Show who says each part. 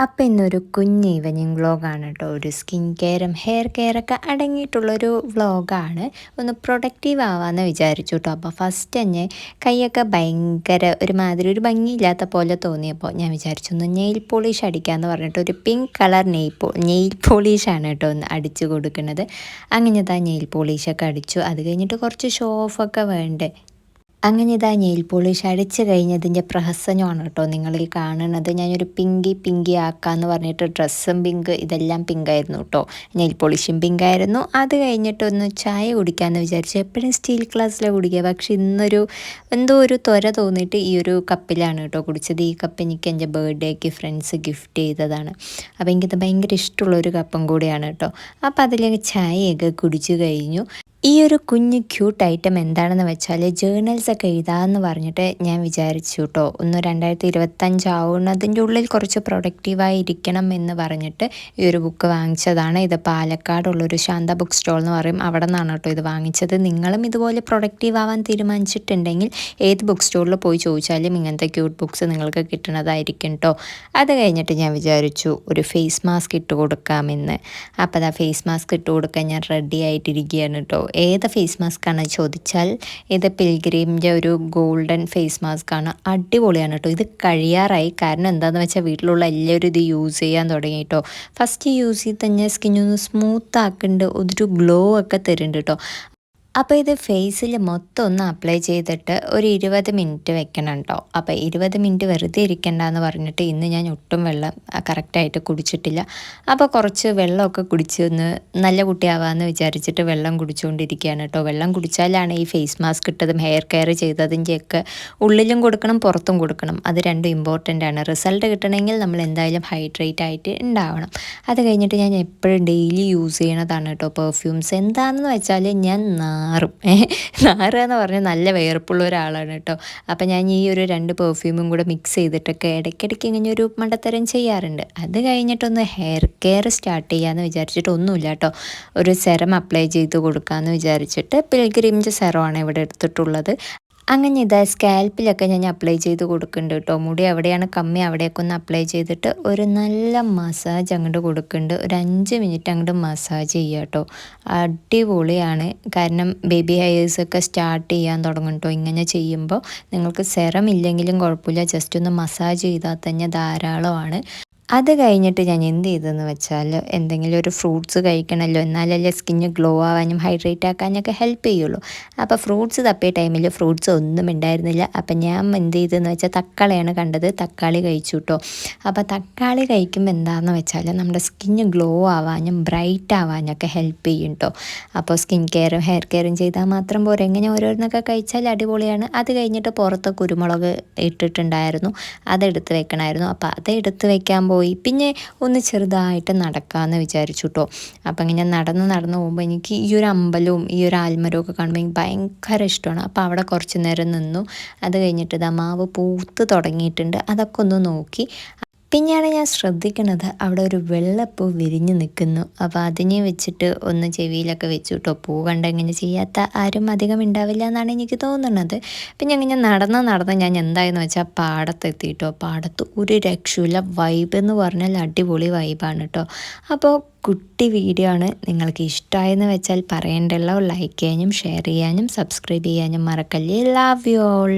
Speaker 1: അപ്പം ഇന്നൊരു കുഞ്ഞ് ഈവനിങ് വ്ളോഗാണ് കേട്ടോ. ഒരു സ്കിൻ കെയറും ഹെയർ കെയറൊക്കെ അടങ്ങിയിട്ടുള്ളൊരു വ്ളോഗാണ്. ഒന്ന് പ്രൊഡക്റ്റീവ് ആവാമെന്ന് വിചാരിച്ചു കേട്ടോ. അപ്പോൾ ഫസ്റ്റ് തന്നെ കൈയൊക്കെ ഭയങ്കര ഒരുമാതിരി ഒരു ഭംഗിയില്ലാത്ത പോലെ തോന്നിയപ്പോൾ ഞാൻ വിചാരിച്ചു ഒന്ന് നെയിൽ പോളിഷ് അടിക്കാമെന്ന് പറഞ്ഞിട്ട് ഒരു പിങ്ക് കളർ നെയിൽ പോളിഷാണ് കേട്ടോ ഒന്ന് അടിച്ചു കൊടുക്കുന്നത്. അങ്ങനത്തെ ആ നെയിൽ പോളിഷൊക്കെ അടിച്ചു. അത് കഴിഞ്ഞിട്ട് കുറച്ച് ഷോ ഓഫൊക്കെ വേണ്ടേ. അങ്ങനെ ഇതാ നെയിൽ പോളിഷ് അടിച്ച് കഴിഞ്ഞതിൻ്റെ പ്രഹസനമാണ് കേട്ടോ നിങ്ങളീ കാണുന്നത്. ഞാനൊരു പിങ്കി ആക്കാമെന്ന് പറഞ്ഞിട്ട് ഡ്രസ്സും പിങ്ക്, ഇതെല്ലാം പിങ്കായിരുന്നു കേട്ടോ. നെയിൽ പോളിഷും പിങ്കായിരുന്നു. അത് കഴിഞ്ഞിട്ടൊന്ന് ചായ കുടിക്കാമെന്ന് വിചാരിച്ചു. എപ്പോഴും സ്റ്റീൽ ഗ്ലാസ്സിലാണ് കുടിക്കുക, പക്ഷെ ഇന്നൊരു എന്തോ ഒരു ത്വര തോന്നിയിട്ട് ഈ ഒരു കപ്പിലാണ് കേട്ടോ കുടിച്ചത്. ഈ കപ്പ് എനിക്ക് എൻ്റെ ബർത്ത്ഡേക്ക് ഫ്രണ്ട്സ് ഗിഫ്റ്റ് ചെയ്തതാണ്. അപ്പോൾ എനിക്കത് ഭയങ്കര ഇഷ്ടമുള്ളൊരു കപ്പും കൂടിയാണ് കേട്ടോ. അപ്പോൾ അതിലേക്ക് ചായയൊക്കെ കുടിച്ചു കഴിഞ്ഞു. ഈ ഒരു കുഞ്ഞ് ക്യൂട്ട് ഐറ്റം എന്താണെന്ന് വെച്ചാൽ ജേർണൽസൊക്കെ എഴുതാമെന്ന് പറഞ്ഞിട്ട് ഞാൻ വിചാരിച്ചു കേട്ടോ. ഒന്ന് 2025 ആവുന്നതിൻ്റെ ഉള്ളിൽ കുറച്ച് പ്രൊഡക്റ്റീവായി ഇരിക്കണം എന്ന് പറഞ്ഞിട്ട് ഈ ഒരു ബുക്ക് വാങ്ങിച്ചതാണ്. ഇത് പാലക്കാടുള്ളൊരു ശാന്ത ബുക്ക് സ്റ്റോൾ എന്ന് പറയും, അവിടെ നിന്നാണ് കേട്ടോ ഇത് വാങ്ങിച്ചത്. നിങ്ങളും ഇതുപോലെ പ്രൊഡക്റ്റീവ് ആവാൻ തീരുമാനിച്ചിട്ടുണ്ടെങ്കിൽ ഏത് ബുക്ക് സ്റ്റോറിൽ പോയി ചോദിച്ചാലും ഇങ്ങനത്തെ ക്യൂട്ട് ബുക്ക്സ് നിങ്ങൾക്ക് കിട്ടുന്നതായിരിക്കും കേട്ടോ. അത് കഴിഞ്ഞിട്ട് ഞാൻ വിചാരിച്ചു ഒരു ഫേസ് മാസ്ക് ഇട്ട് കൊടുക്കാമെന്ന്. അപ്പോൾ അതാ ഫേസ് മാസ്ക് ഇട്ട് കൊടുക്കാൻ ഞാൻ റെഡി ആയിട്ടിരിക്കുകയാണ് കേട്ടോ. ഏത് ഫേസ് മാസ്ക് ആണ് ചോദിച്ചാൽ ഇത് പിൽഗ്രിമിൻ്റെ ഒരു ഗോൾഡൻ ഫേസ് മാസ്ക് ആണ്. അടിപൊളിയാണ് കേട്ടോ. ഇത് കഴിയാറായി, കാരണം എന്താണെന്ന് വെച്ചാൽ വീട്ടിലുള്ള എല്ലാവരും ഇത് യൂസ് ചെയ്യാൻ തുടങ്ങി കേട്ടോ. ഫസ്റ്റ് യൂസ് ചെയ്ത് തന്നെ സ്കിന്നൊന്ന് സ്മൂത്ത് ആക്കുന്നുണ്ട്, ഒരു ഗ്ലോ ഒക്കെ തരുന്നുണ്ട് കേട്ടോ. അപ്പോൾ ഇത് ഫേസിൽ മൊത്തം ഒന്ന് അപ്ലൈ ചെയ്തിട്ട് ഒരു 20 മിനിറ്റ് വെക്കണം കേട്ടോ. അപ്പോൾ 20 മിനിറ്റ് വെറുതെ ഇരിക്കണ്ടെന്ന് പറഞ്ഞിട്ട് ഇന്ന് ഞാൻ ഒട്ടും വെള്ളം കറക്റ്റായിട്ട് കുടിച്ചിട്ടില്ല. അപ്പോൾ കുറച്ച് വെള്ളമൊക്കെ കുടിച്ച് ഒന്ന് നല്ല കുട്ടിയാവാമെന്ന് വിചാരിച്ചിട്ട് വെള്ളം കുടിച്ചുകൊണ്ടിരിക്കുകയാണ് കേട്ടോ. വെള്ളം കുടിച്ചാലാണ് ഈ ഫേസ് മാസ്ക് ഇട്ടതും ഹെയർ കെയർ ചെയ്തതിൻ്റെയൊക്കെ ഉള്ളിലും കൊടുക്കണം പുറത്തും കൊടുക്കണം, അത് രണ്ടും ഇമ്പോർട്ടൻ്റ് ആണ്. റിസൾട്ട് കിട്ടണമെങ്കിൽ നമ്മൾ എന്തായാലും ഹൈഡ്രേറ്റ് ആയിട്ട് ഉണ്ടാവണം. അത് കഴിഞ്ഞിട്ട് ഞാൻ എപ്പോഴും ഡെയിലി യൂസ് ചെയ്യണതാണ് കേട്ടോ പെർഫ്യൂംസ്. എന്താണെന്ന് വെച്ചാൽ ഞാൻ നാറുകയെന്ന് പറഞ്ഞാൽ നല്ല വിയർപ്പുള്ള ഒരാളാണ് കേട്ടോ. അപ്പം ഞാൻ ഈ ഒരു 2 പെർഫ്യൂമും കൂടെ മിക്സ് ചെയ്തിട്ടൊക്കെ ഇടയ്ക്കിടയ്ക്ക് ഇങ്ങനെ ഒരു മണ്ടത്തരം ചെയ്യാറുണ്ട്. അത് കഴിഞ്ഞിട്ടൊന്ന് ഹെയർ കെയർ സ്റ്റാർട്ട് ചെയ്യാമെന്ന് വിചാരിച്ചിട്ട് ഒന്നുമില്ല കേട്ടോ. ഒരു സെറം അപ്ലൈ ചെയ്ത് കൊടുക്കാമെന്ന് വിചാരിച്ചിട്ട് പിൽഗ്രിമിൻ്റെ സെറമാണ് ഇവിടെ എടുത്തിട്ടുള്ളത്. അങ്ങനെ ഇതാ സ്കാൽപ്പിലൊക്കെ ഞാൻ അപ്ലൈ ചെയ്ത് കൊടുക്കുന്നുണ്ട് കേട്ടോ. മുടി എവിടെയാണ് കമ്മി അവിടെയൊക്കെ ഒന്ന് അപ്ലൈ ചെയ്തിട്ട് ഒരു നല്ല മസാജ് അങ്ങോട്ട് കൊടുക്കുന്നുണ്ട്. ഒരു 5 മിനിറ്റ് അങ്ങോട്ട് മസാജ് ചെയ്യുക കേട്ടോ. അടിപൊളിയാണ്, കാരണം ബേബി ഹെയേഴ്സൊക്കെ സ്റ്റാർട്ട് ചെയ്യാൻ തുടങ്ങും കേട്ടോ ഇങ്ങനെ ചെയ്യുമ്പോൾ. നിങ്ങൾക്ക് സെറം ഇല്ലെങ്കിലും കുഴപ്പമില്ല, ജസ്റ്റ് ഒന്ന് മസാജ് ചെയ്താൽ തന്നെ ധാരാളമാണ്. അത് കഴിഞ്ഞിട്ട് ഞാൻ എന്ത് ചെയ്തതെന്ന് വെച്ചാൽ എന്തെങ്കിലും ഒരു ഫ്രൂട്ട്സ് കഴിക്കണമല്ലോ, എന്നാലല്ലേ സ്കിന്ന് ഗ്ലോ ആവാനും ഹൈഡ്രേറ്റ് ആക്കാനൊക്കെ ഹെൽപ്പ് ചെയ്യുള്ളൂ. അപ്പോൾ ഫ്രൂട്ട്സ് തപ്പിയ ടൈമിൽ ഫ്രൂട്ട്സ് ഒന്നും ഉണ്ടായിരുന്നില്ല. അപ്പം ഞാൻ എന്ത് ചെയ്തതെന്ന് വെച്ചാൽ തക്കാളിയാണ് കണ്ടത്, തക്കാളി കഴിച്ചു കേട്ടോ. അപ്പോൾ തക്കാളി കഴിക്കുമ്പോൾ എന്താണെന്ന് വെച്ചാൽ നമ്മുടെ സ്കിന്ന് ഗ്ലോ ആവാനും ബ്രൈറ്റ് ആവാനും ഒക്കെ ഹെൽപ്പ് ചെയ്യും കേട്ടോ. അപ്പോൾ സ്കിൻ കെയറും ഹെയർ കെയറും ചെയ്താൽ മാത്രം പോരെ, എങ്ങനെ ഓരോന്നൊക്കെ കഴിച്ചാൽ അടിപൊളിയാണ്. അത് കഴിഞ്ഞിട്ട് പുറത്ത് കുരുമുളക് ഇട്ടിട്ടുണ്ടായിരുന്നു, അതെടുത്ത് വെക്കണമായിരുന്നു. അപ്പോൾ അതെടുത്ത് വെക്കാൻ പോയി. പിന്നെ ഒന്ന് ചെറുതായിട്ട് നടക്കാമെന്ന് വിചാരിച്ചു കേട്ടോ. അപ്പം ഇങ്ങനെ നടന്ന് പോകുമ്പോൾ എനിക്ക് ഈ ഒരു അമ്പലവും ഈ ഒരു ആൽമരവും ഒക്കെ കാണുമ്പോൾ എനിക്ക് ഭയങ്കര ഇഷ്ടമാണ്. അപ്പോൾ അവിടെ കുറച്ച് നേരം നിന്നു. അത് കഴിഞ്ഞിട്ട് ഇതാ മാവ് പൂത്ത് തുടങ്ങിയിട്ടുണ്ട്, അതൊക്കെ ഒന്ന് നോക്കി. പിന്നെയാണ് ഞാൻ ശ്രദ്ധിക്കുന്നത് അവിടെ ഒരു വെള്ളപ്പൂ വിരിഞ്ഞ് നിൽക്കുന്നു. അപ്പോൾ അതിനെ വെച്ചിട്ട് ഒന്ന് ചെവിയിലൊക്കെ വെച്ചു കേട്ടോ. പൂ കണ്ട് ഇങ്ങനെ ചെയ്യാത്ത ആരും അധികം ഉണ്ടാവില്ല എന്നാണ് എനിക്ക് തോന്നുന്നത്. പിന്നെ അങ്ങനെ നടന്ന് ഞാൻ എന്തായെന്ന് വെച്ചാൽ പാടത്തെത്തിയിട്ടോ. പാടത്ത് ഒരു രക്ഷയില്ല, വൈബ് എന്ന് പറഞ്ഞാൽ അടിപൊളി വൈബാണ് കേട്ടോ. അപ്പോൾ കുട്ടി വീഡിയോ ആണ്, നിങ്ങൾക്ക് ഇഷ്ടമായെന്ന് വെച്ചാൽ പറയേണ്ടല്ലോ. ലൈക്ക് ചെയ്യാനും ഷെയർ ചെയ്യാനും സബ്സ്ക്രൈബ് ചെയ്യാനും മറക്കല്ലേ. Love you all.